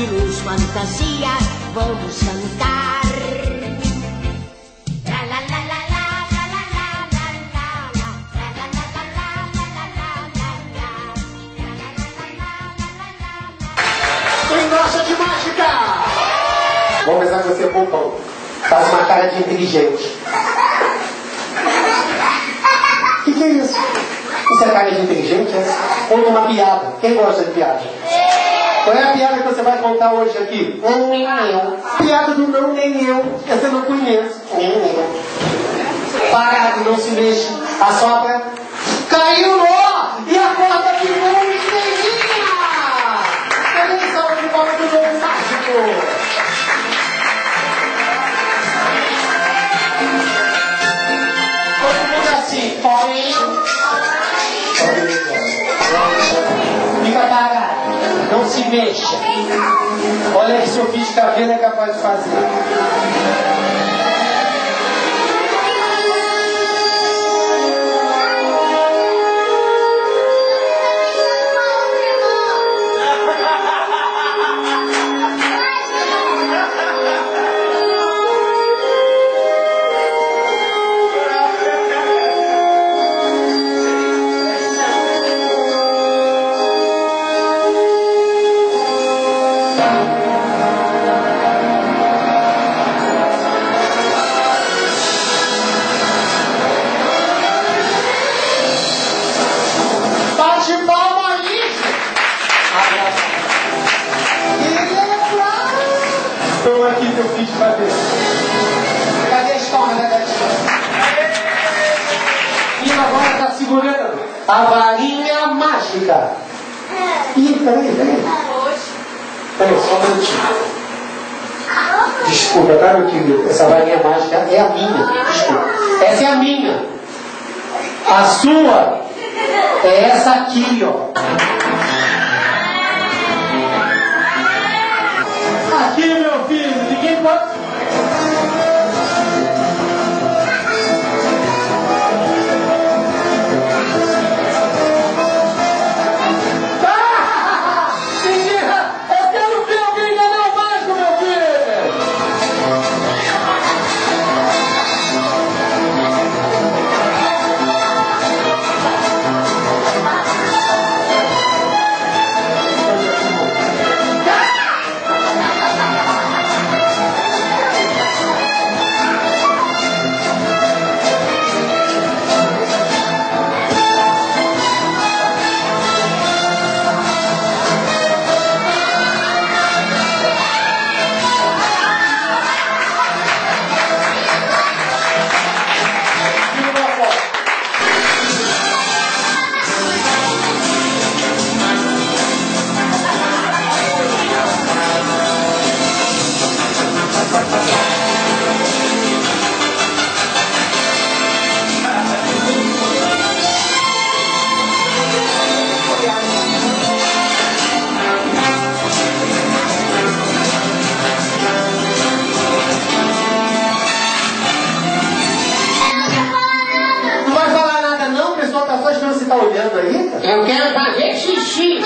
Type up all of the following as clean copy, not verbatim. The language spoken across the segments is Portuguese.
de luz, fantasia, vamos cantar. Quem gosta de mágica? Vamos começar com você, Pompom. Faz uma cara de inteligente. O que é isso? Isso é cara de inteligente? Conta uma piada. Quem gosta de piada? Qual é a piada que você vai contar hoje aqui? Nem eu. Piada do não, nem eu. Essa eu não conheço. Nem eu. Parado, não se mexe. Assopra. Caiu no ó! E a porta ficou inteirinha! Cadê a salva de palmas do novo mágico? Todo mundo assim. Fica parado. Não se mexa. Olha que seu bicho de cabelo é capaz de fazer. Estou aqui que eu fiz fazer. Cadê a escola da gatinha? E agora está segurando a varinha mágica. Ih, peraí. Peraí, só um minutinho. Desculpa, tá, meu querido? Essa varinha mágica é a minha. Desculpa. Essa é a minha. A sua é essa aqui, ó. Aqui, meu filho, ninguém pode... Eu quero ver alguém ganhar o mágico, meu filho! Você tá olhando aí, cara? Eu quero fazer xixi.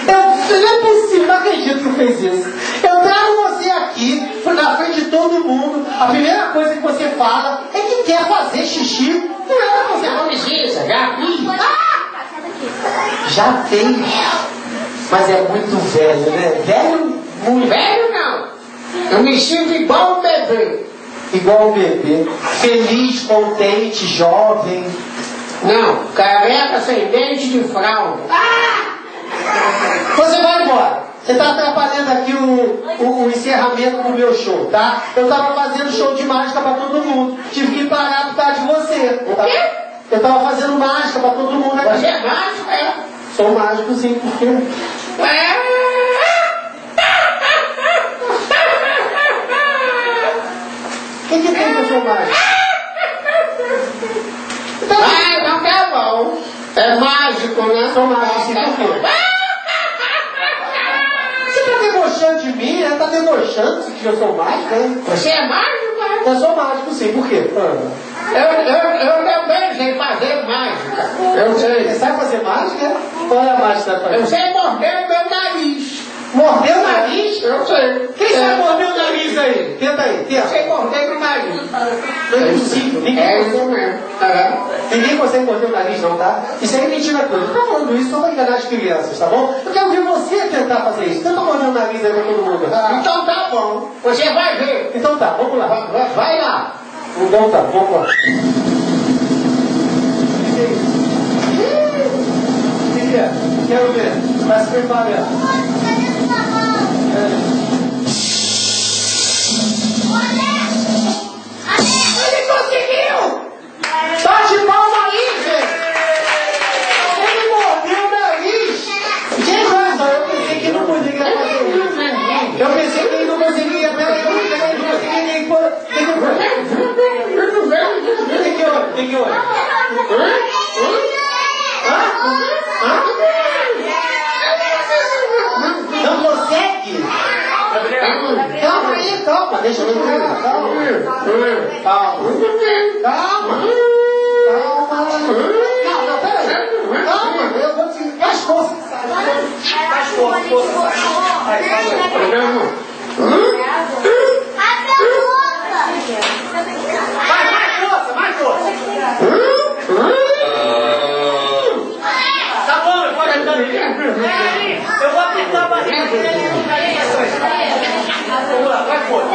Não é possível, não acredito que você fez isso. Eu trago você aqui, na frente de todo mundo. A primeira coisa que você fala é que quer fazer xixi. Não é pra você. Não precisa, já fiz. Já fez. Mas é muito velho, né? Velho, muito. Velho não. Eu me sinto igual um bebê. Igual um bebê. Feliz, contente, jovem. Não, careca sem dente de fralda. Você vai embora. Você está atrapalhando aqui o encerramento do meu show, tá? Eu estava fazendo show de mágica para todo mundo. Tive que parar por causa de você. O quê? Eu estava fazendo mágica para todo mundo aqui. Você é mágico, é? Sou mágico, sim, porque... O que tem que eu sou mágico? Ah, não tá bom. É mágico, né? Sou mágico, sim, por quê? Você está debochando de mim, né? Está debochando que eu sou mágico, hein? Você é mágico, é? Eu sou mágico, sim, por quê? Eu também sei fazer mágica. Eu sei. Você sabe fazer mágica? Qual é a mágica que você vai fazer? Você mordeu meu nariz. Mordeu o nariz? Eu sei. Quem já mordeu o nariz aí? Tenta aí, tenta. Você mordeu meu nariz. Não é possível. É isso mesmo. Ninguém consegue morder o nariz, não, tá? Isso aí é mentira toda. Eu tô falando isso só pra enganar as crianças, tá bom? Eu quero ver você tentar fazer isso. Tenta morder o nariz aí pra todo mundo. Então tá bom. Você vai ver. Então tá, vamos lá. Vai lá. Então tá, vamos lá. Filha, quero ver. Vai se preparando. Ele conseguiu! Bate palma aí, gente! Ele mordeu o nariz! Gente, olha só, eu pensei que não conseguia fazer isso. Eu pensei que ele não conseguia. Peraí, eu pensei que ele não conseguia nem pôr. O que houve? O que houve? Não consegue? Calma aí, calma, deixa eu ver. Calma. Não, peraí. Calma, eu vou te. Faz força. Faz força. Mais força. Tá bom, eu vou ajudar ele. Eu vou apertar a barriga dele e não cair as coisas. Vamos lá, vai força.